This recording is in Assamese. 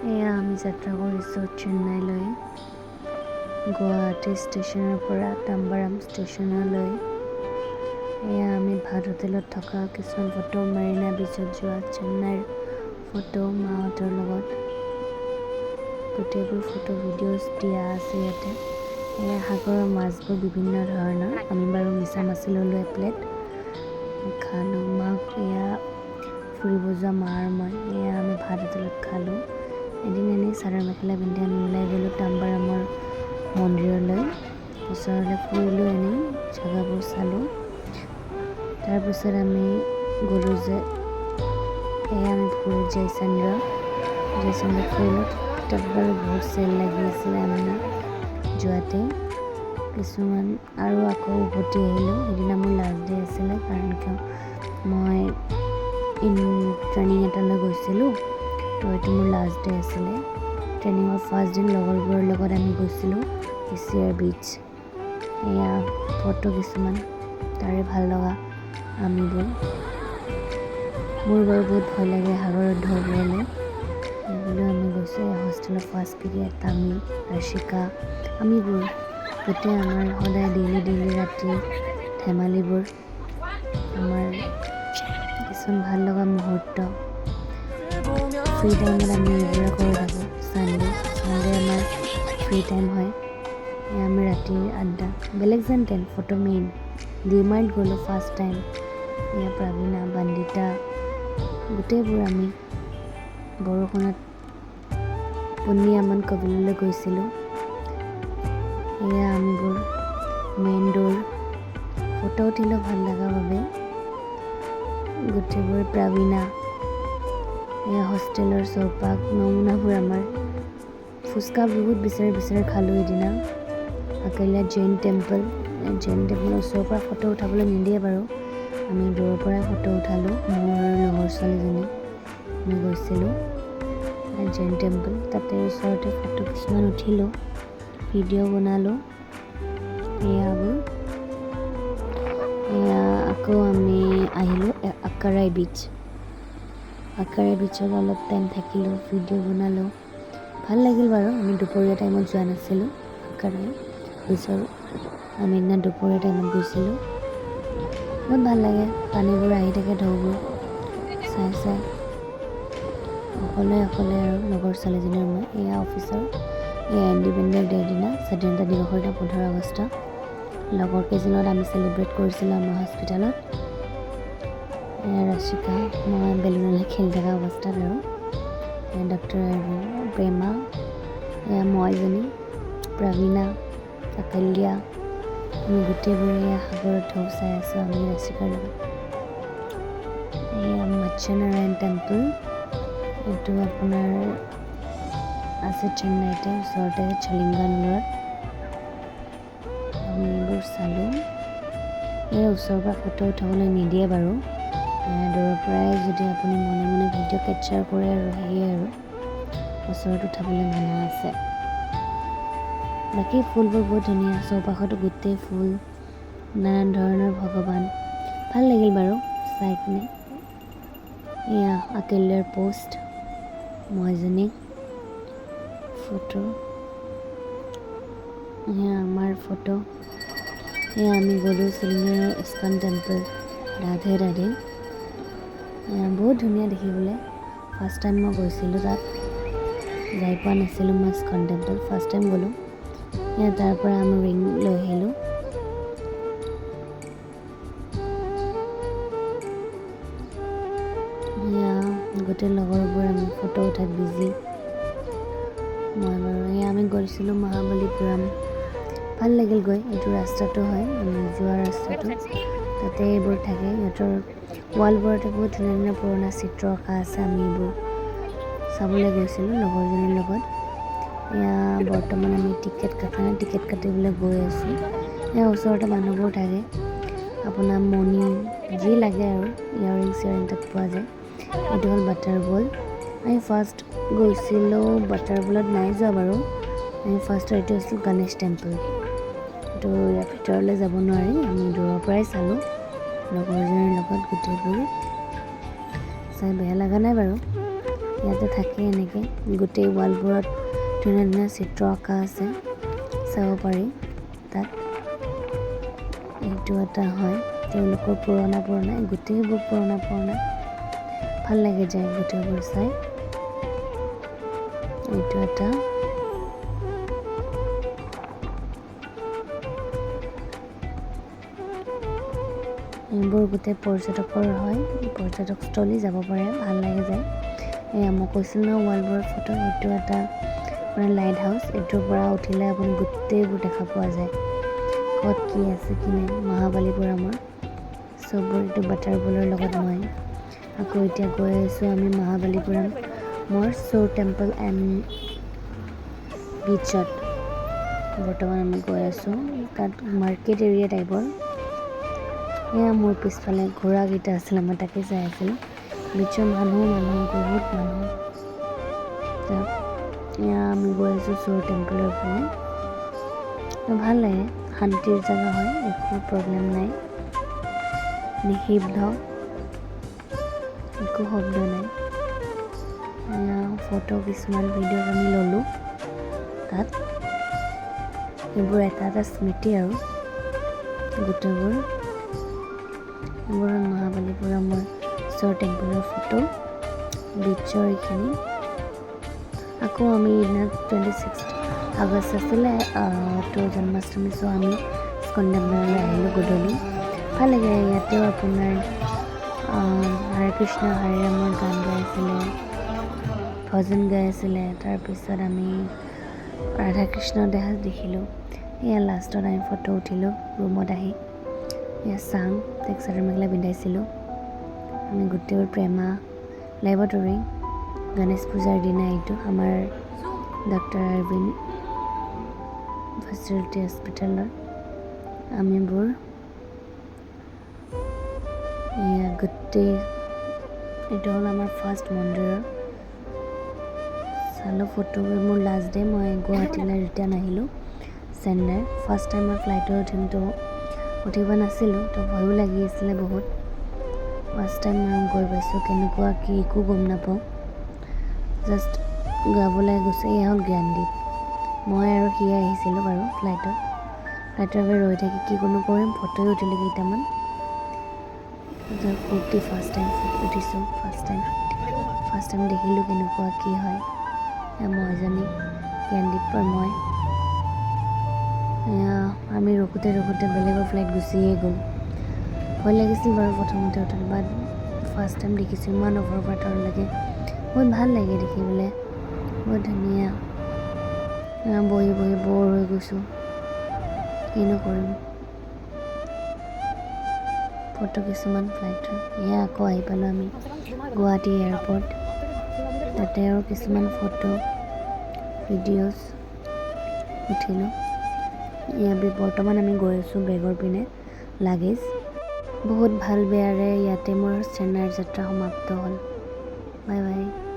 এয়া আমি যাত্ৰা কৰিছোঁ চেন্নাইলৈ। গুৱাহাটী ষ্টেচনৰ পৰা তাম্বাৰাম ষ্টেচনলৈ। এয়া আমি ভাত হোটেলত থকা কিছুমান ফটো, মাৰিনা বিচত যোৱা চেন্নাইৰ ফটো মাহঁতৰ লগত। গোটেইবোৰ ফটো ভিডিঅ'জ দিয়া আছে ইয়াতে। এয়া সাগৰৰ মাছবোৰ বিভিন্ন ধৰণৰ। আমি বাৰু মিছা মাছি ল'লোঁ এপ্লেট খালোঁ। মাক এয়া ফুৰিব যোৱা মা আৰু মই এয়া আমি ভাত হোটেলত খালোঁ। এদিন এনেই চাদৰ মেখেলা পিন্ধি আমি ওলাই গ'লোঁ তাম্বাৰামৰ মন্দিৰলৈ। ওচৰলৈ ফুৰিলোঁ, এনেই জেগাবোৰ চালোঁ। তাৰপিছত আমি গ'লোঁ যে এয়া আমি ফুৰিলোঁ জয়চন্দ্ৰ ফুৰিলোঁ। তাত বাৰু বহুত চেল লাগি আছিলে আমি যোৱাতে। কিছুমান আৰু আকৌ উভতি আহিলোঁ। সেইদিনা মোৰ লাষ্ট ডে আছিলে, কাৰণ কিয় মই ট্ৰেইনিং এটালৈ গৈছিলোঁ, তো এইটো মোৰ লাষ্ট ডে আছিলে। ট্ৰেইনিঙৰ ফাৰ্ষ্ট দিন লগৰবোৰৰ লগত আমি গৈছিলোঁ PCR বিচ। এয়া ফটো কিছুমান তাৰে ভাল লগা আমিবোৰ। মোৰ বাৰু বহুত ভয় লাগে সাগৰত ঢৌবোৰলৈ, সেইবুলিও আমি গৈছোঁ। হোষ্টেলৰ ফাৰ্ষ্ট পিৰিয়ড তামি, ৰাশিকা, আমিবোৰ গোটেই আমাৰ সদায় ডেইলি ৰাতি ধেমালিবোৰ, আমাৰ কিছুমান ভাল লগা মুহূৰ্ত। ফ্ৰী টাইমত আমি এইবোৰে কৰি থাকোঁ। চানডে আমাৰ ফ্ৰী টাইম হয়। আমি ৰাতিৰ আড্ডা বেলেগ যেন ফটো মেইন। ডিমাৰ্ট গ'লোঁ ফাৰ্ষ্ট টাইম। এয়া প্ৰাবীণা, বান্দিতা গোটেইবোৰ আমি বৰষুণত পুন্নিয়ামন কবিললৈ গৈছিলোঁ। এয়া আমিবোৰ মেইন ডোৰ ফটো উঠিলোঁ ভাল লগাৰ বাবে। গোটেইবোৰ প্ৰাবীণা, এয়া হোষ্টেলৰ চৌপাশ নমুনাবোৰ আমাৰ। ফুচকা বহুত বিচাৰি খালোঁ এদিনা। আকেলা জৈন টেম্পলৰ ওচৰৰ পৰা ফটো উঠাবলৈ নিদিয়ে বাৰু, আমি দূৰৰ পৰাই ফটো উঠালোঁ। মোৰ লগৰ ছোৱালীজনী আমি গৈছিলোঁ জৈন টেম্পল, তাতে ওচৰতে ফটো কিছুমান উঠিলোঁ, ভিডিঅ' বনালোঁ। এয়া আকৌ আমি আহিলোঁ আকাৰাই বিচত অলপ টাইম থাকিলোঁ, ভিডিঅ' বনালোঁ। ভাল লাগিল বাৰু। আমি দুপৰীয়া টাইমত যোৱা নাছিলোঁ আকাৰাই বিচৰ, আমি দিনা দুপৰীয়া টাইমত গৈছিলোঁ। বহুত ভাল লাগে, পানীবোৰ আহি থাকে, ঢৌবোৰ চাই অকলে আৰু লগৰ ছোৱালীজনীৰ মই। এয়া অফিচৰ, এয়া ইণ্ডিপেণ্ডেন্স ডেৰ দিনা, স্বাধীনতা দিৱসৰ দিনা 15 আগষ্ট। লগৰ কেইজনত আমি চেলিব্ৰেট কৰিছিলোঁ আমাৰ হস্পিটেলত। এয়া ৰাশিকা, মই বেলুনলৈ খেলি থকা অৱস্থাত আৰু। এয়া ডক্টৰ প্ৰেমা, এয়া মইজনী, প্ৰাবীণা, আকাল্যা, আমি গোটেইবোৰে এয়া সাগৰত ঢৌ চাই আছোঁ আমি ৰাশিকাৰ লগত। এয়া মৎস্যনাৰায়ণ টেম্পল, এইটো আপোনাৰ আছে চেন্নাইতে, ওচৰতে চলিংগানগৰত। আমি এইবোৰ চালোঁ। এই ওচৰৰ পৰা ফটো উঠাবলৈ নিদিয়ে বাৰু, দূৰৰ পৰাই যদি আপুনি মনে ভিডিঅ' কেপচাৰ কৰে আৰু সেয়ে আৰু ওচৰত উঠাবলৈ মানা আছে। বাকী ফুলবোৰ বহুত ধুনীয়া, চৌপাশতো গোটেই ফুল, নানান ধৰণৰ ভগৱান। ভাল লাগিল বাৰু চাই কিনে। এয়া আকেল্যাৰ পোষ্ট, মইজনী ফটো, এয়া আমাৰ ফটো। এয়া আমি গ'লোঁ চিলিঙাৰৰ ইস্কন টেম্পল, ৰাধে বহুত ধুনীয়া দেখিবলৈ। ফাৰ্ষ্ট টাইম মই গৈছিলোঁ তাত, যাই পোৱা নাছিলোঁ মই ইস্কন টেম্পল, ফাৰ্ষ্ট টাইম গ'লোঁ। এয়া তাৰ পৰা আমি ৰিং লৈ আহিলোঁ। এয়া গোটেই লগৰবোৰ আমি ফটো উঠাত বিজি। মই বাৰু এয়া আমি গৈছিলোঁ মহাবলীপুৰম, ভাল লাগিল গৈ। এইটো ৰাস্তাটো হয় আমি যোৱা ৰাস্তাটো, তাতে এইবোৰ থাকে। সিহঁতৰ ৱালবোৰতে বহুত ধুনীয়া পুৰণা চিত্ৰ অঁকা আছে। আমি এইবোৰ চাবলৈ গৈছিলোঁ লগৰজনীৰ লগত। এয়া বৰ্তমান আমি টিকেট কাটিবলৈ গৈ আছোঁ। এয়া ওচৰতে মানুহবোৰ থাকে, আপোনাৰ মণি যি লাগে আৰু ইয়াৰিং তাত পোৱা যায়। এইটো হ'ল বাটাৰ বল। আমি ফাৰ্ষ্ট গৈছিলোঁ বাটাৰ বলত, নাই যোৱা বাৰু। আমি ফাৰ্ষ্টত এইটো আছিল গণেশ টেম্পল, তো ইয়াৰ ভিতৰলৈ যাব নোৱাৰি, আমি দূৰৰ পৰাই চালোঁ লগৰজনীৰ লগত। গোটেইবোৰ চাই বেয়া লগা নাই বাৰু, ইয়াতে থাকে এনেকৈ গোটেই ৱালবোৰত ধুনীয়া ধুনীয়া চিত্ৰ অঁকা আছে, চাব পাৰি তাত। এইটো এটা হয় তেওঁলোকৰ পুৰণা গোটেইবোৰ পুৰণা ভাল লাগে যায় গোটেইবোৰ চাই। এইটো এটা এইবোৰ গোটেই পৰ্যটকৰ হয়, পৰ্যটকস্থলী যাব পাৰে, ভাল লাগে যায়। এয়া মই কৈছিলোঁ ন ৱালবোৰৰ ফটো, এইটো এটা মানে লাইট হাউচ। এইটোৰ পৰা উঠিলে আপুনি গোটেইবোৰ দেখা পোৱা যায়, ক'ত কি আছে কি নাই। মহাবালিপুৰমৰ চববোৰ এইটো বাটাৰবলৰ লগত মই আকৌ এতিয়া গৈ আছোঁ আমি মহাবালিপুৰমৰ শ্বোৰ টেম্পল এণ্ড বিচত বৰ্তমান আমি গৈ আছোঁ। তাত মাৰ্কেট এৰিয়া টাইপৰ। এয়া মোৰ পিছফালে ঘোঁৰাকেইটা আছিলে, মই তাকে চাই আছিলোঁ। বিচৰ মানুহ বহুত মানুহ। এয়া আমি গৈ আছোঁ শ্বোৰ টেম্পলৰ ফালে। ভাল লাগে, শান্তিৰ জেগা হয়, একো প্ৰব্লেম নাই, নিষিদ্ধ, একো শব্দ নাই। এয়া ফটো কিছুমান ভিডিঅ' আমি ল'লোঁ তাত। এইবোৰ এটা স্মৃতি আৰু গোটেইবোৰ। এইবোৰ মহাবালিপুৰমৰ শ্বোৰ টেম্পলৰ ফটো, বিচৰ এইখিনি। আকৌ আমি 26 আগষ্ট আছিলে তো জন্মাষ্টমী, চ' আমি স্কন্দনলৈ আহিলোঁ গধূলি। ভাল লাগে ইয়াতেও আপোনাৰ হৰে কৃষ্ণ হৰে ৰামৰ গান গাই আছিলে, ভজন গাই আছিলে। তাৰপিছত আমি ৰাধা কৃষ্ণ দেখিলোঁ। এয়া লাষ্টত আমি ফটো উঠিলোঁ ৰুমত আহি। এয়া চাং, তাইক চাদৰ মেখেলা পিন্ধাইছিলোঁ। আমি গোটেইবোৰ প্ৰেমা লেবৰেটৰী, গণেশ পূজাৰ দিনা এইটো আমাৰ ডক্টৰ অৰবিন্দ ফেচিলিটি হস্পিটেলৰ আমিবোৰ এয়া গোটেই। এইটো হ'ল আমাৰ ফাৰ্ষ্ট মন্দিৰৰ চালোঁ ফটোবোৰ। মোৰ লাষ্ট ডে মই গুৱাহাটীলৈ ৰিটাৰ্ণ আহিলোঁ চেন্নাই। ফাৰ্ষ্ট টাইম মই ফ্লাইটত উঠিম, তো উঠিব নাছিলোঁ, তো ভয়ো লাগি আছিলে বহুত। ফাৰ্ষ্ট টাইম মই গৈ পাইছোঁ, কেনেকুৱা কি একো গম নাপাওঁ, জাষ্ট গাবলৈ গৈছে। এয়া হ'ল জ্ঞানদ্বীপ। মই আৰু সিয়ে আহিছিলোঁ বাৰু ফ্লাইটৰ বাবে ৰৈ থাকি কি কোনো কৰিম, ফটোৱে উঠিলোঁ কেইটামান। ফূৰ্তি, ফাৰ্ষ্ট টাইম উঠিছোঁ, ফাৰ্ষ্ট টাইম দেখিলোঁ কেনেকুৱা কি হয়। মই এজনী জ্ঞানদ্বীপৰ মই। আমি ৰখোতে বেলেগৰ ফ্লাইট গুচিয়ে গ'ল। ভয় লাগিছিল বাৰু প্ৰথমতে উঠোঁতে, বাট ফাৰ্ষ্ট টাইম দেখিছোঁ ইমান ওপৰৰ পৰা তললৈকে, বহুত ভাল লাগে দেখিবলৈ, বহুত ধুনীয়া। বহি বৰ হৈ গৈছোঁ, কিনো কৰিম। ফটো কিছুমান ফ্লাইটৰ। এয়া আকৌ আহি পালোঁ আমি গুৱাহাটী এয়াৰপৰ্ট। তাতে আৰু কিছুমান ফটো ভিডিঅ'জ উঠিলোঁ। এয়া বৰ্তমান আমি গৈ আছোঁ বেগৰ পিনে, লাগেজ। বহুত ভাল বেয়াৰে ইয়াতে মোৰ চেন্নাইৰ যাত্ৰা সমাপ্ত হ'ল। Bye bye.